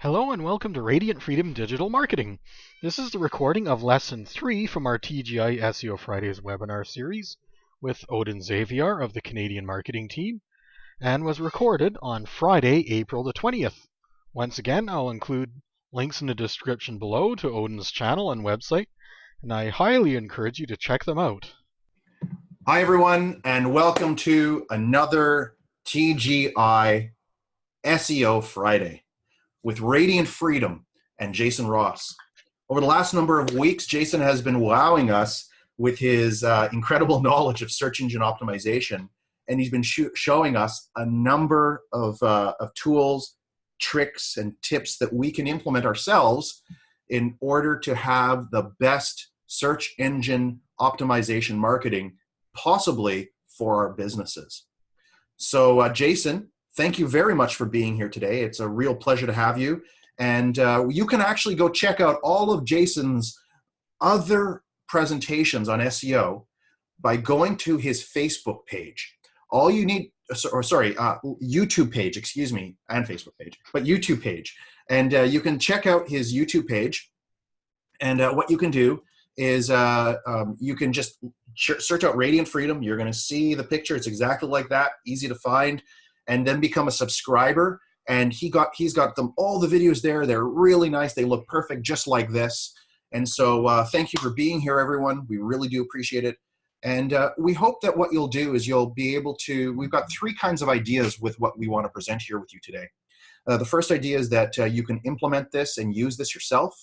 Hello and welcome to Radiant Freedom Digital Marketing. This is the recording of Lesson 3 from our TGI SEO Fridays webinar series with Odin Xavier of the Canadian marketing team and was recorded on Friday, April the 20th. Once again, I'll include links in the description below to Odin's channel and website, and I highly encourage you to check them out. Hi everyone, and welcome to another TGI SEO Friday with Radiant Freedom and Jason Ross. Over the last number of weeks, Jason has been wowing us with his incredible knowledge of search engine optimization, and he's been showing us a number of tools, tricks, and tips that we can implement ourselves in order to have the best search engine optimization marketing possibly for our businesses. So Jason, thank you very much for being here today. It's a real pleasure to have you. And you can actually go check out all of Jason's other presentations on SEO by going to his Facebook page. All you need, YouTube page, excuse me, and Facebook page, but YouTube page. And you can check out his YouTube page. And what you can do is you can just search out Radiant Freedom. You're going to see the picture. It's exactly like that, easy to find, and then become a subscriber. And he's got them all the videos there. They're really nice. They look perfect, just like this. And so thank you for being here, everyone. We really do appreciate it. And we hope that what you'll do is you'll be able to. We've got three kinds of ideas with what we want to present here with you today. The first idea is that you can implement this and use this yourself.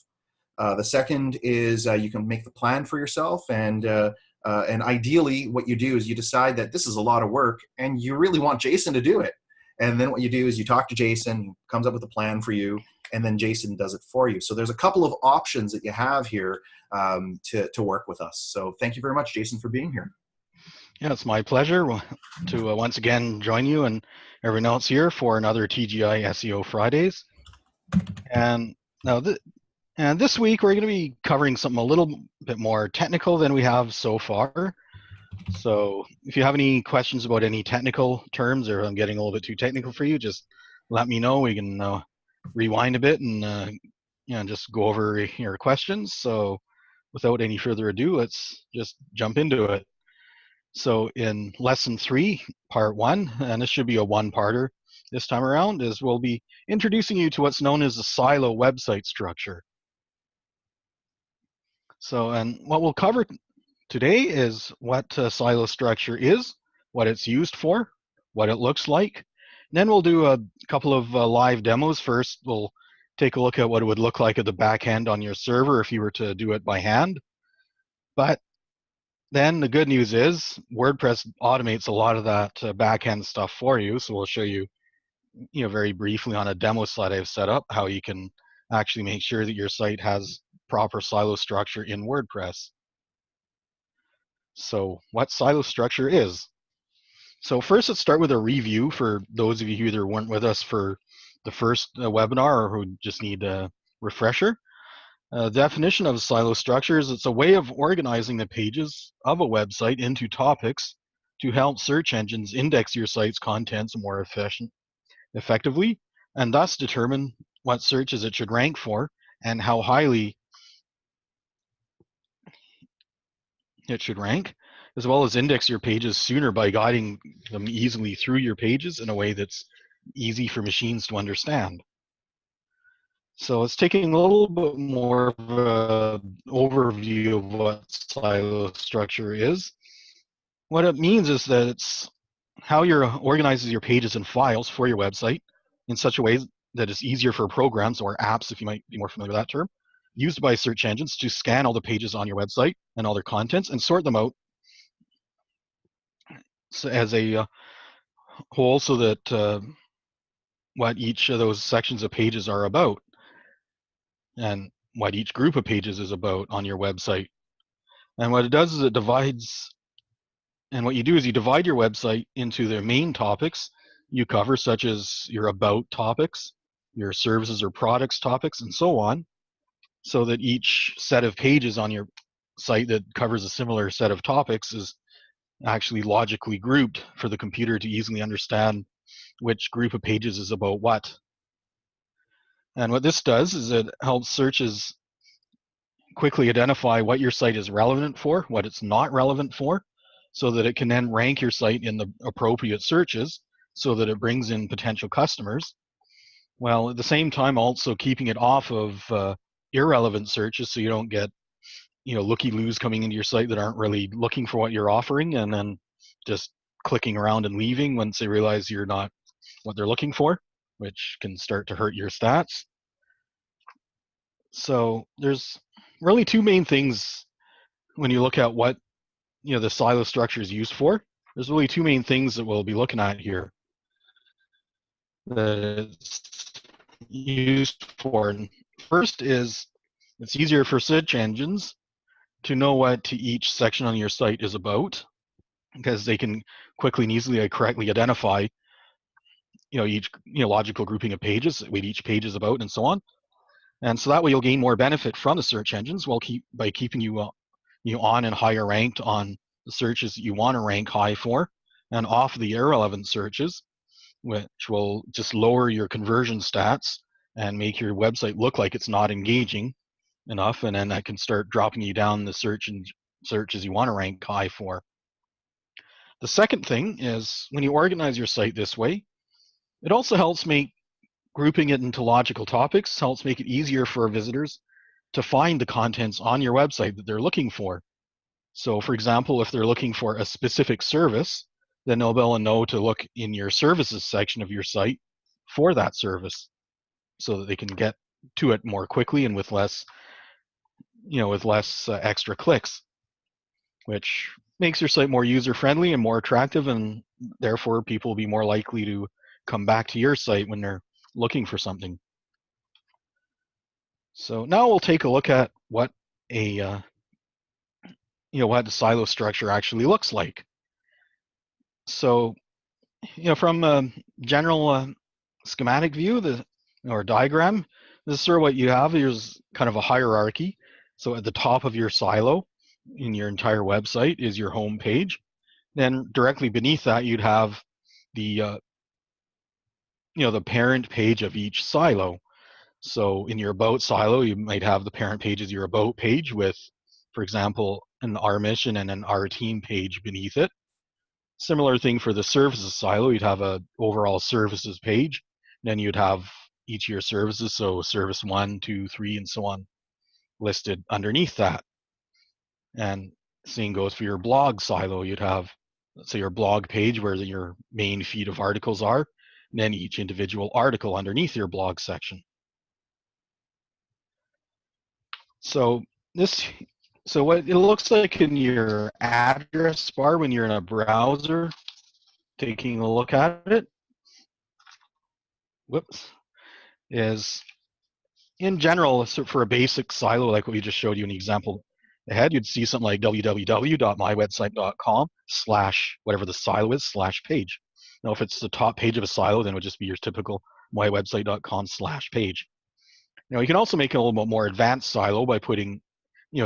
The second is you can make the plan for yourself, and ideally what you do is you decide that this is a lot of work and you really want Jason to do it. And then what you do is you talk to Jason, he comes up with a plan for you, and then Jason does it for you. So there's a couple of options that you have here to work with us. So thank you very much, Jason, for being here. Yeah, it's my pleasure to once again join you and everyone else here for another TGI SEO Fridays. And now this week we're going to be covering something a little bit more technical than we have so far. So if you have any questions about any technical terms, or I'm getting a little bit too technical for you, just let me know. We can rewind a bit and just go over your questions. So without any further ado, let's just jump into it. So in lesson 3, part 1, and this should be a one-parter this time around, is we'll be introducing you to what's known as the silo website structure. So, and what we'll cover today is what silo structure is, what it's used for, what it looks like. And then we'll do a couple of live demos. First, we'll take a look at what it would look like at the back end on your server if you were to do it by hand. But then the good news is WordPress automates a lot of that back end stuff for you. So we'll show you, very briefly on a demo slide I've set up how you can actually make sure that your site has proper silo structure in WordPress. So what silo structure is. So first, let's start with a review for those of you who either weren't with us for the first webinar or who just need a refresher. Definition of silo structure is it's a way of organizing the pages of a website into topics to help search engines index your site's contents more effectively, and thus determine what searches it should rank for and how highly it should rank, as well as index your pages sooner by guiding them easily through your pages in a way that's easy for machines to understand. So it's taking a little bit more of an overview of what silo structure is. What it means is that it's how you organizes your pages and files for your website in such a way that it's easier for programs or apps, if you might be more familiar with that term, used by search engines to scan all the pages on your website and all their contents and sort them out as a whole, so that what each of those sections of pages are about and what each group of pages is about on your website. And what it does is it divides, and what you do is you divide your website into the main topics you cover, such as your about topics, your services or products topics, and so on, so that each set of pages on your site that covers a similar set of topics is actually logically grouped for the computer to easily understand which group of pages is about what. And what this does is it helps searches quickly identify what your site is relevant for, what it's not relevant for, so that it can then rank your site in the appropriate searches so that it brings in potential customers, while at the same time also keeping it off of irrelevant searches so you don't get looky-loos coming into your site that aren't really looking for what you're offering and then just clicking around and leaving once they realize you're not what they're looking for, which can start to hurt your stats. So there's really two main things when you look at what the silo structure is used for. There's really two main things that we'll be looking at here that it's used for. And first is it's easier for search engines to know what each section on your site is about, because they can quickly and easily correctly identify each logical grouping of pages, what each page is about, and so on. And so that way you'll gain more benefit from the search engines by keeping you on and higher ranked on the searches that you want to rank high for, and off the irrelevant searches, which will just lower your conversion stats and make your website look like it's not engaging enough, and then that can start dropping you down the searches you want to rank high for. The second thing is when you organize your site this way, it also helps make grouping it into logical topics, helps make it easier for visitors to find the contents on your website that they're looking for. So for example, if they're looking for a specific service, then they'll be able to know to look in your services section of your site for that service so that they can get to it more quickly and with less extra clicks, which makes your site more user-friendly and more attractive, and therefore people will be more likely to come back to your site when they're looking for something. So now we'll take a look at what what the silo structure actually looks like. So from a general schematic view, or diagram, this is sort of what you have. Here's kind of a hierarchy. So at the top of your silo in your entire website is your home page. Then directly beneath that, you'd have the the parent page of each silo. So in your about silo, you might have the parent page as your about page with, for example, an our mission and an our team page beneath it. Similar thing for the services silo, you'd have a overall services page. Then you'd have each of your services, so service 1, 2, 3, and so on, listed underneath that. And same goes for your blog silo. You'd have, let's say, your blog page where your main feed of articles are, and then each individual article underneath your blog section. So what it looks like in your address bar when you're in a browser, taking a look at it, is in general, so for a basic silo like what we just showed you an example ahead, you'd see something like www.mywebsite.com/ whatever the silo is /page. Now, if it's the top page of a silo, then it would just be your typical mywebsite.com /page. Now, you can also make it a little bit more advanced silo by putting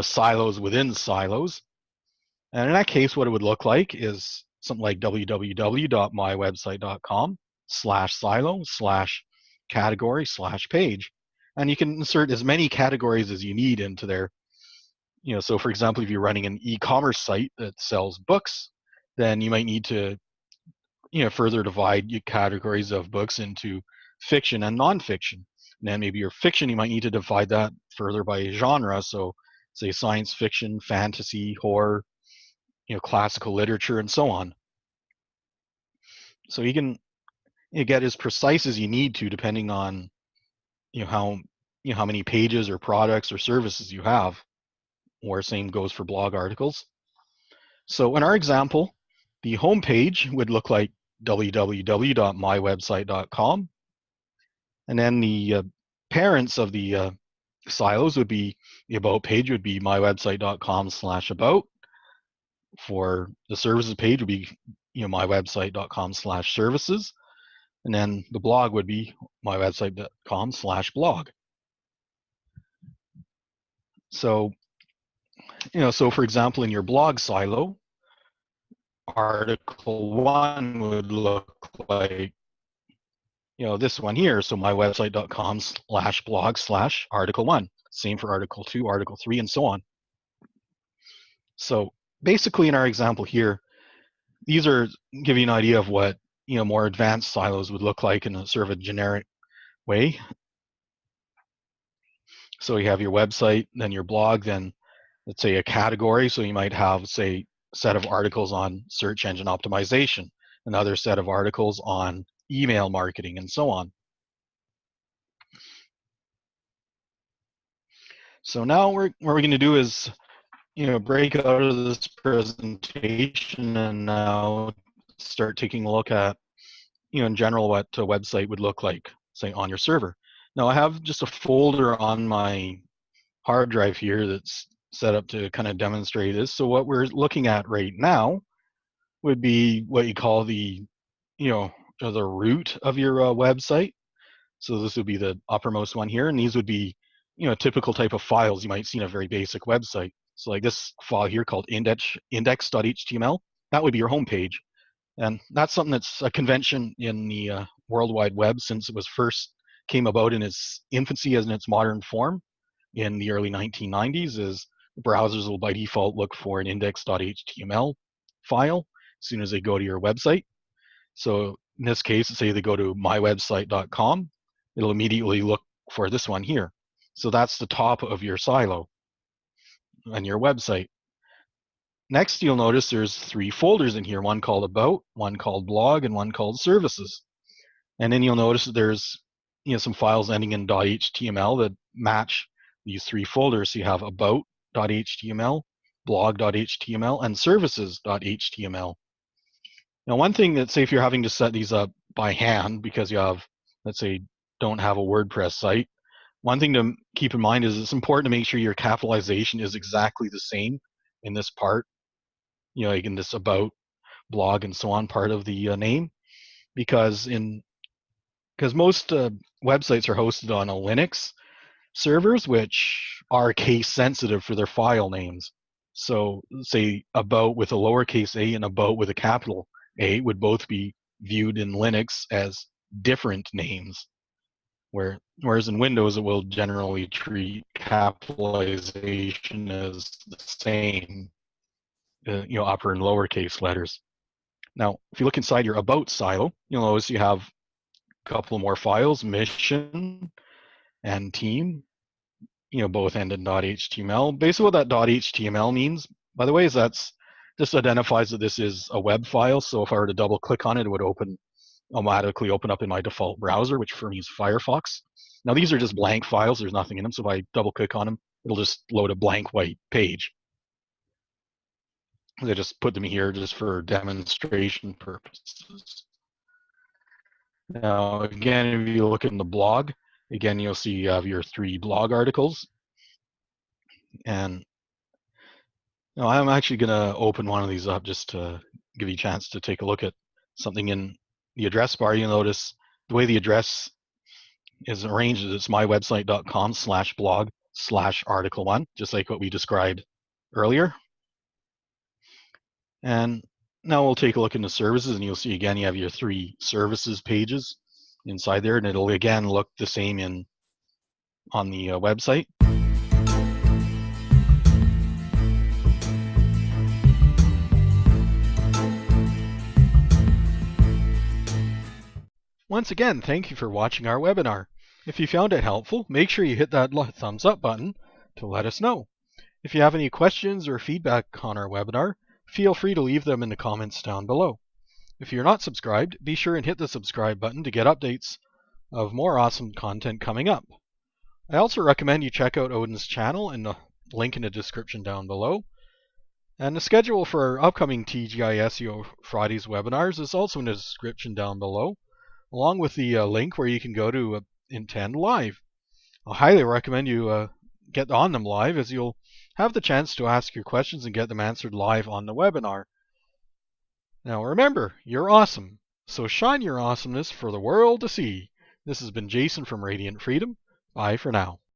silos within silos. And in that case, what it would look like is something like www.mywebsite.com /silo /category /page. And you can insert as many categories as you need into there. So for example, if you're running an e-commerce site that sells books, then you might need to further divide your categories of books into fiction and nonfiction. And then maybe your fiction, you might need to divide that further by genre. So say science fiction, fantasy, horror, classical literature, and so on. So you can get as precise as you need to, depending on how many pages or products or services you have, or same goes for blog articles. So in our example, the home page would look like www.mywebsite.com, and then the parents of the silos would be, the about page would be mywebsite.com /about. For the services page would be mywebsite.com /services, and then the blog would be mywebsite.com /blog. So so for example, in your blog silo, article 1 would look like this one here. So mywebsite.com/blog/article1. Same for article 2, article 3, and so on. So basically in our example here, these are give you an idea of what more advanced silos would look like in a sort of a generic way. So you have your website, then your blog, then let's say a category. So you might have, say, a set of articles on search engine optimization, another set of articles on email marketing, and so on. So now what we're going to do is break out of this presentation and now start taking a look at in general what a website would look like, say, on your server. Now I have just a folder on my hard drive here that's set up to kind of demonstrate this. So what we're looking at right now would be what you call the the root of your website. So this would be the uppermost one here, and these would be typical type of files you might see in a very basic website. So like this file here called index.html, that would be your home page. And that's something that's a convention in the World Wide Web since it was first came about in its infancy as in its modern form in the early 1990s. Is browsers will by default look for an index.html file as soon as they go to your website. So in this case, say they go to mywebsite.com, it'll immediately look for this one here. So that's the top of your silo on your website. Next, you'll notice there's 3 folders in here, one called About, one called Blog, and one called Services. And then you'll notice that there's some files ending in .html that match these 3 folders. So you have about.html, blog.html, and services.html. Now, one thing that, say, if you're having to set these up by hand because you have, let's say, don't have a WordPress site, one thing to keep in mind is it's important to make sure your capitalization is exactly the same in this part, like in this about, blog, and so on part of the name, because most websites are hosted on a Linux servers, which are case sensitive for their file names. So say about with a lowercase a and about with a capital A would both be viewed in Linux as different names, whereas in Windows it will generally treat capitalization as the same, upper and lowercase letters. Now, if you look inside your about silo, you'll notice you have a couple more files, mission and team, both end in .html. Basically what that .html means, by the way, is this identifies that this is a web file. So if I were to double click on it, it would automatically open up in my default browser, which for me is Firefox. Now these are just blank files, there's nothing in them. So if I double click on them, it'll just load a blank white page. I just put them here just for demonstration purposes. Now, again, if you look in the blog, again, you'll see you have your 3 blog articles. And now I'm actually going to open one of these up just to give you a chance to take a look at something in the address bar. You'll notice the way the address is arranged is it's mywebsite.com/blog/article1, just like what we described earlier. And now we'll take a look into services, and you'll see again you have your 3 services pages inside there, and it'll again look the same on the website. Once again, thank you for watching our webinar. If you found it helpful, make sure you hit that thumbs up button to let us know. If you have any questions or feedback on our webinar, feel free to leave them in the comments down below. If you're not subscribed, be sure and hit the subscribe button to get updates of more awesome content coming up. I also recommend you check out Odin's channel in the link in the description down below. And the schedule for our upcoming TGI SEO Fridays webinars is also in the description down below, along with the link where you can go to attend live. I highly recommend you get on them live, as you'll have the chance to ask your questions and get them answered live on the webinar. Now remember, you're awesome, so shine your awesomeness for the world to see. This has been Jason from Radiant Freedom. Bye for now.